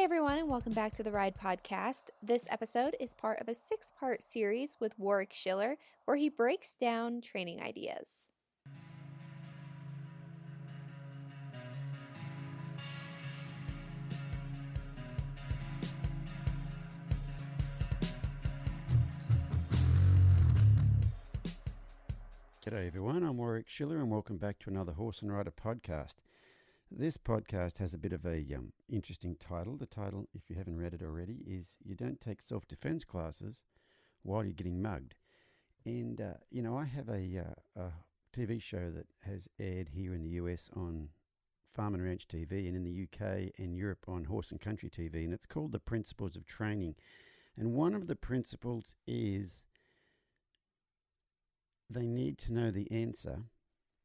Hey everyone, and welcome back to the Ride Podcast. This episode is part of a 6-part series with Warwick Schiller, where he breaks down training ideas. G'day everyone, I'm Warwick Schiller and welcome back to another Horse and Rider podcast. This podcast has a bit of a interesting title. The title, if you haven't read it already, is You Don't Take Self-Defense Classes While You're Getting Mugged. And, I have a TV show that has aired here in the US on Farm and Ranch TV and in the UK and Europe on Horse and Country TV, and it's called The Principles of Training. And one of the principles is they need to know the answer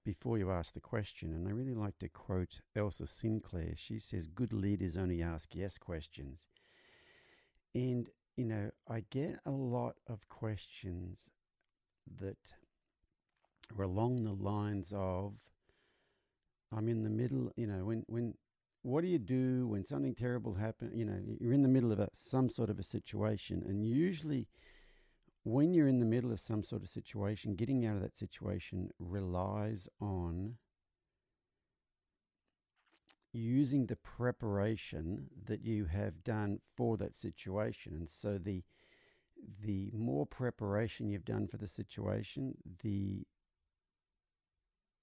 before you ask the question. And I really like to quote Elsa Sinclair. She says, good leaders only ask yes questions. And, I get a lot of questions that are along the lines of, I'm in the middle, what do you do when something terrible happens? You're in the middle of some sort of a situation, and usually when you're in the middle of some sort of situation, getting out of that situation relies on using the preparation that you have done for that situation. And so the more preparation you've done for the situation, the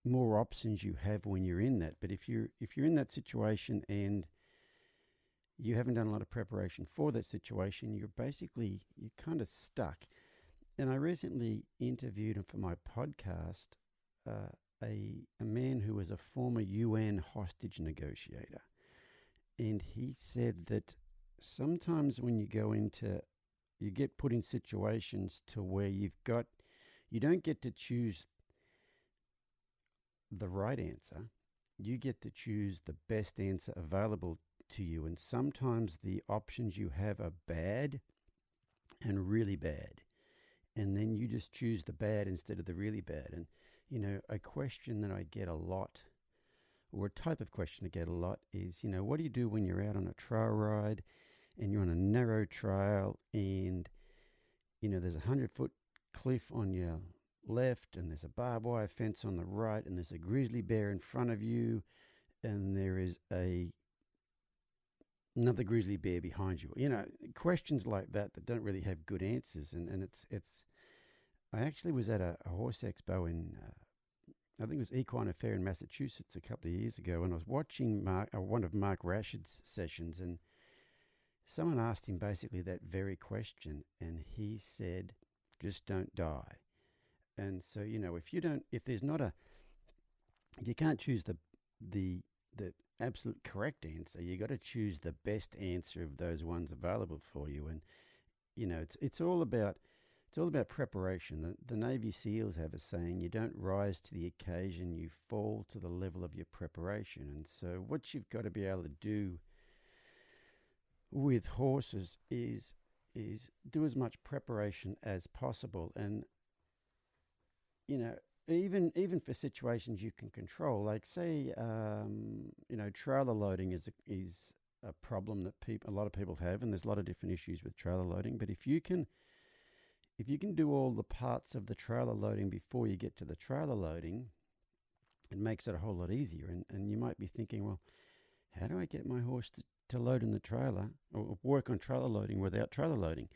more options you have when you're in that. But if you're in that situation and you haven't done a lot of preparation for that situation, you're kind of stuck. And I recently interviewed for my podcast a man who was a former UN hostage negotiator. And he said that sometimes when you get put in situations to where you don't get to choose the right answer, you get to choose the best answer available to you. And sometimes the options you have are bad and really bad. And then you just choose the bad instead of the really bad. And, a question that I get a lot, or a type of question I get a lot is, what do you do when you're out on a trail ride and you're on a narrow trail and, there's a 100-foot cliff on your left and there's a barbed wire fence on the right and there's a grizzly bear in front of you and there is another grizzly bear behind you. Questions like that don't really have good answers. And it's I actually was at a horse expo in, I think it was Equine Affair in Massachusetts a couple of years ago, and I was watching one of Mark Rashid's sessions, and someone asked him basically that very question, and he said, just don't die. And so, you can't choose the absolute correct answer. You got to choose the best answer of those ones available for you. And it's all about preparation. The Navy SEALs have a saying: you don't rise to the occasion, you fall to the level of your preparation. And so what you've got to be able to do with horses is do as much preparation as possible. And even for situations you can control, like say, trailer loading is a problem that a lot of people have, and there's a lot of different issues with trailer loading. But if you can do all the parts of the trailer loading before you get to the trailer loading, it makes it a whole lot easier. And you might be thinking, well, how do I get my horse to load in the trailer or work on trailer loading without trailer loading?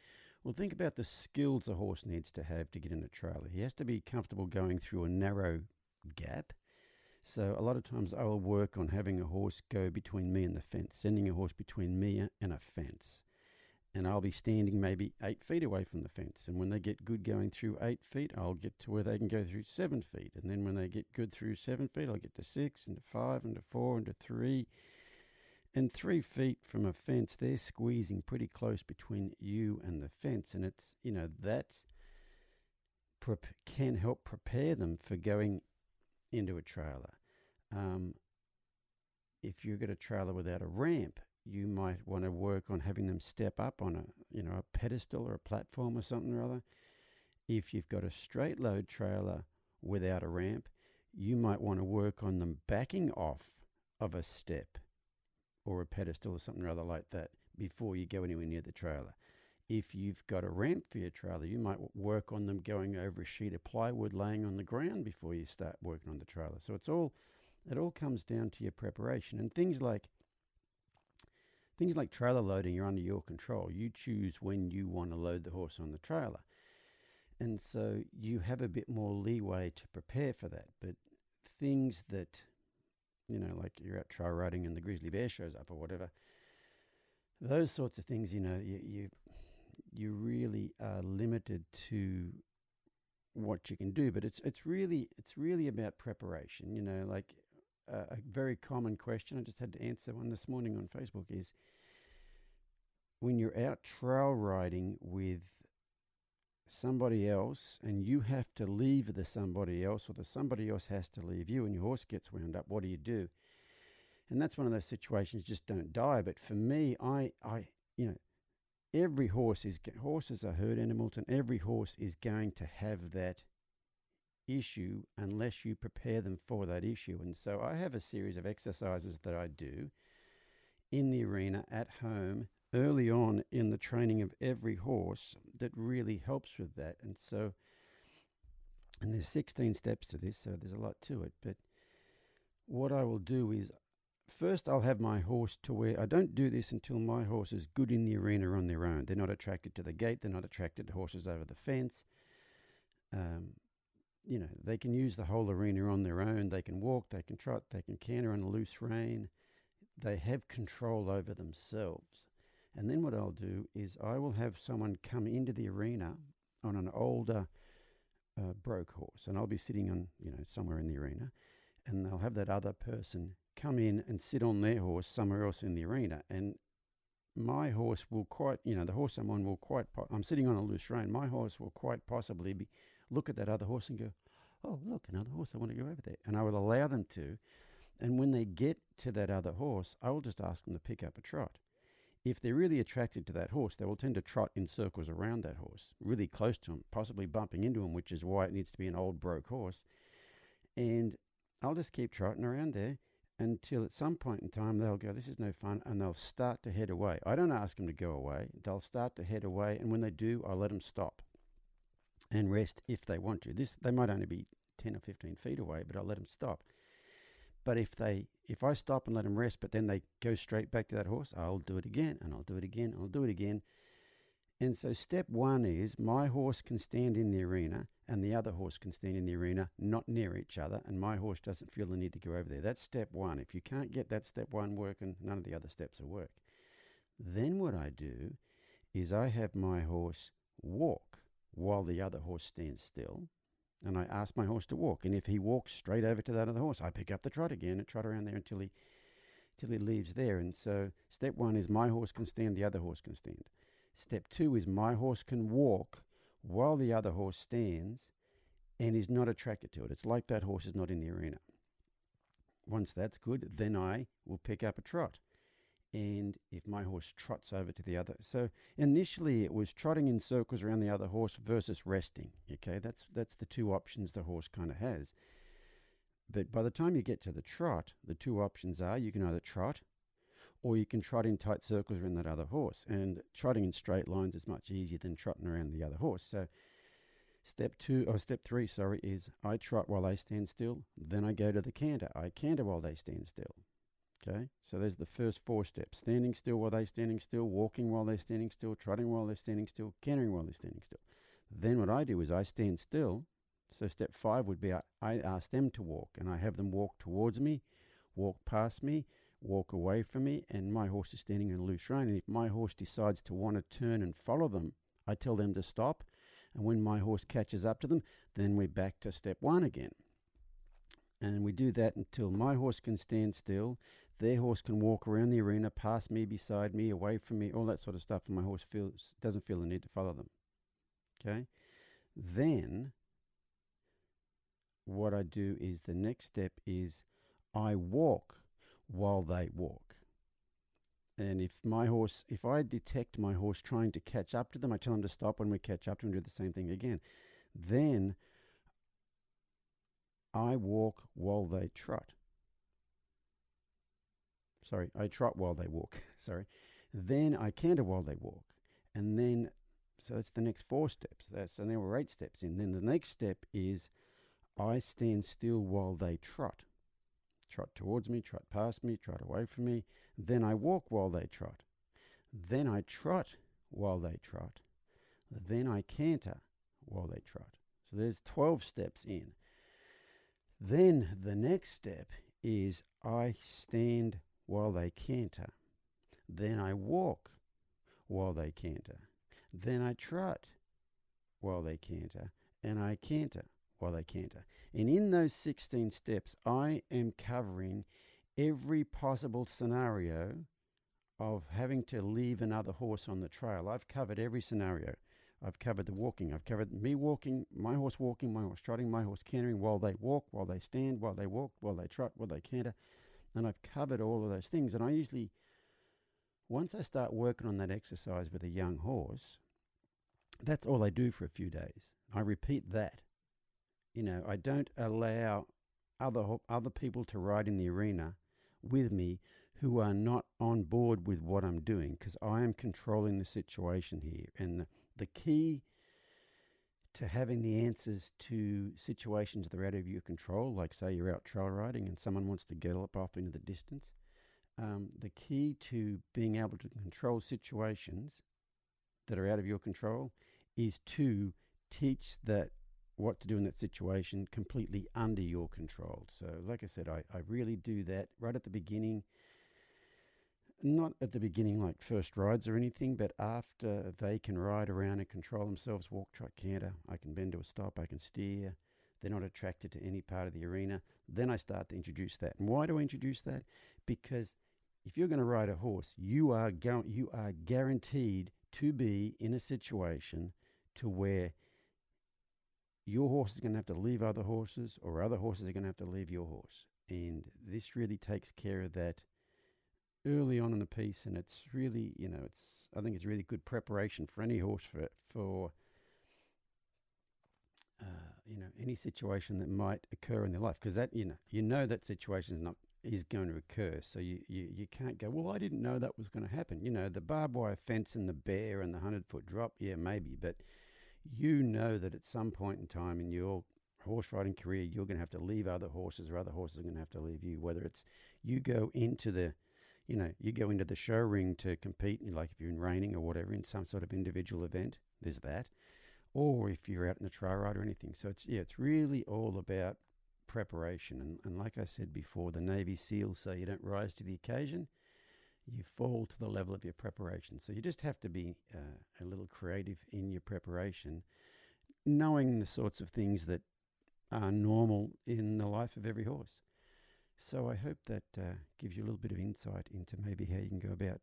Well, think about the skills a horse needs to have to get in a trailer. He has to be comfortable going through a narrow gap. So a lot of times I will work on having a horse go between me and the fence, sending a horse between me and a fence. And I'll be standing maybe 8 feet away from the fence. And when they get good going through 8 feet, I'll get to where they can go through 7 feet. And then when they get good through 7 feet, I'll get to 6 and to 5 and to 4 and to 3. And 3 feet from a fence, they're squeezing pretty close between you and the fence. And it's, that can help prepare them for going into a trailer. If you've got a trailer without a ramp, you might want to work on having them step up on a pedestal or a platform or something or other. If you've got a straight load trailer without a ramp, you might want to work on them backing off of a step or a pedestal or something or other like that before you go anywhere near the trailer. If you've got a ramp for your trailer, you might work on them going over a sheet of plywood laying on the ground before you start working on the trailer. So it all comes down to your preparation. And things like trailer loading are under your control. You choose when you want to load the horse on the trailer. And so you have a bit more leeway to prepare for that. But things that, like you're out trail riding and the grizzly bear shows up or whatever, those sorts of things, you really are limited to what you can do. But it's really about preparation. Like a very common question I just had to answer one this morning on Facebook is, when you're out trail riding with somebody else and you have to leave the somebody else, or the somebody else has to leave you and your horse gets wound up, what do? And that's one of those situations, just don't die. But for me, every horses are herd animals, and every horse is going to have that issue unless you prepare them for that issue. And so I have a series of exercises that I do in the arena at home early on in the training of every horse that really helps with that. And there's 16 steps to this, so there's a lot to it. But what I will do is, first I'll have my horse to where I don't do this until my horse is good in the arena on their own. They're not attracted to the gate. They're not attracted to horses over the fence. They can use the whole arena on their own. They can walk, they can trot, they can canter on a loose rein. They have control over themselves. And then what I'll do is I will have someone come into the arena on an older broke horse, and I'll be sitting on, somewhere in the arena, and they'll have that other person come in and sit on their horse somewhere else in the arena. And my horse will the horse I'm on I'm sitting on a loose rein. My horse will quite possibly look at that other horse and go, oh, look, another horse, I want to go over there. And I will allow them to. And when they get to that other horse, I will just ask them to pick up a trot. If they're really attracted to that horse, they will tend to trot in circles around that horse, really close to him, possibly bumping into him, which is why it needs to be an old broke horse. And I'll just keep trotting around there until at some point in time they'll go, this is no fun, and they'll start to head away. I don't ask them to go away. They'll start to head away, and when they do, I let them stop and rest if they want to. They might only be 10 or 15 feet away, but I'll let them stop. But if I stop and let them rest, but then they go straight back to that horse, I'll do it again, and I'll do it again, and I'll do it again. And so step one is my horse can stand in the arena and the other horse can stand in the arena, not near each other, and my horse doesn't feel the need to go over there. That's step one. If you can't get that step one working, none of the other steps will work. Then what I do is I have my horse walk while the other horse stands still. And I ask my horse to walk. And if he walks straight over to that other horse, I pick up the trot again and trot around there until he leaves there. And so step one is my horse can stand, the other horse can stand. Step two is my horse can walk while the other horse stands and is not attracted to it. It's like that horse is not in the arena. Once that's good, then I will pick up a trot. And if my horse trots over to the other, so initially it was trotting in circles around the other horse versus resting. Okay, that's the two options the horse kind of has. But by the time you get to the trot, the two options are you can either trot or you can trot in tight circles around that other horse. And trotting in straight lines is much easier than trotting around the other horse. So step three, is I trot while they stand still. Then I go to the canter. I canter while they stand still. Okay, so there's the first four steps: standing still while they're standing still, walking while they're standing still, trotting while they're standing still, cantering while they're standing still. Then what I do is I stand still. So step 5 would be I ask them to walk, and I have them walk towards me, walk past me, walk away from me, and my horse is standing in a loose rein. And if my horse decides to want to turn and follow them, I tell them to stop. And when my horse catches up to them, then we're back to step 1 again. And we do that until my horse can stand still, their horse can walk around the arena, past me, beside me, away from me, all that sort of stuff, and my horse doesn't feel the need to follow them. Okay? Then what I do is the next step is I walk while they walk. And if I detect my horse trying to catch up to them, I tell them to stop. When we catch up to them, do the same thing again. Then I walk while they trot. I trot while they walk. Then I canter while they walk. And then, so it's the next 4 steps. So now we're 8 steps in. Then the next step is I stand still while they trot. Trot towards me, trot past me, trot away from me. Then I walk while they trot. Then I trot while they trot. Then I canter while they trot. So there's 12 steps in. Then the next step is I stand while they canter. Then I walk while they canter. Then I trot while they canter. And I canter while they canter. And in those 16 steps, I am covering every possible scenario of having to leave another horse on the trail. I've covered every scenario. I've covered the walking. I've covered me walking, my horse trotting, my horse cantering, while they walk, while they stand, while they walk, while they trot, while they canter. And I've covered all of those things. And I usually, once I start working on that exercise with a young horse, that's all I do for a few days. I repeat that. I don't allow other people to ride in the arena with me who are not on board with what I'm doing, because I am controlling the situation here. And the key to having the answers to situations that are out of your control, like say you're out trail riding and someone wants to gallop off into the distance, the key to being able to control situations that are out of your control is to teach that what to do in that situation completely under your control. So like I said, I really do that right at the beginning. Not at the beginning like first rides or anything, but after they can ride around and control themselves, walk, trot, canter, I can bend to a stop, I can steer, they're not attracted to any part of the arena, then I start to introduce that. And why do I introduce that? Because if you're going to ride a horse, you are guaranteed to be in a situation to where your horse is going to have to leave other horses, or other horses are going to have to leave your horse. And this really takes care of that early on in the piece, and it's really, I think it's really good preparation for any horse for any situation that might occur in their life, because that that situation is going to occur. So you can't go, well, I didn't know that was going to happen. The barbed wire fence and the bear and the 100-foot drop, yeah, maybe, but that at some point in time in your horse riding career, you're going to have to leave other horses, or other horses are going to have to leave you. Whether it's you go into the show ring to compete, like if you're in reining or whatever, in some sort of individual event, there's that. Or if you're out in a trail ride or anything. So it's really all about preparation. And like I said before, the Navy SEALs say you don't rise to the occasion, you fall to the level of your preparation. So you just have to be a little creative in your preparation, knowing the sorts of things that are normal in the life of every horse. So I hope that gives you a little bit of insight into maybe how you can go about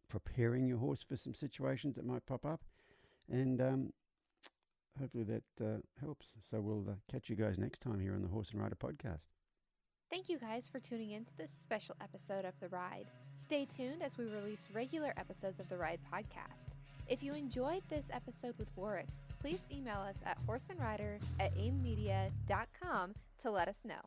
preparing your horse for some situations that might pop up. And hopefully that helps. So we'll catch you guys next time here on the Horse and Rider podcast. Thank you guys for tuning in to this special episode of The Ride. Stay tuned as we release regular episodes of The Ride podcast. If you enjoyed this episode with Warwick, please email us at horseandrider@aimmedia.com to let us know.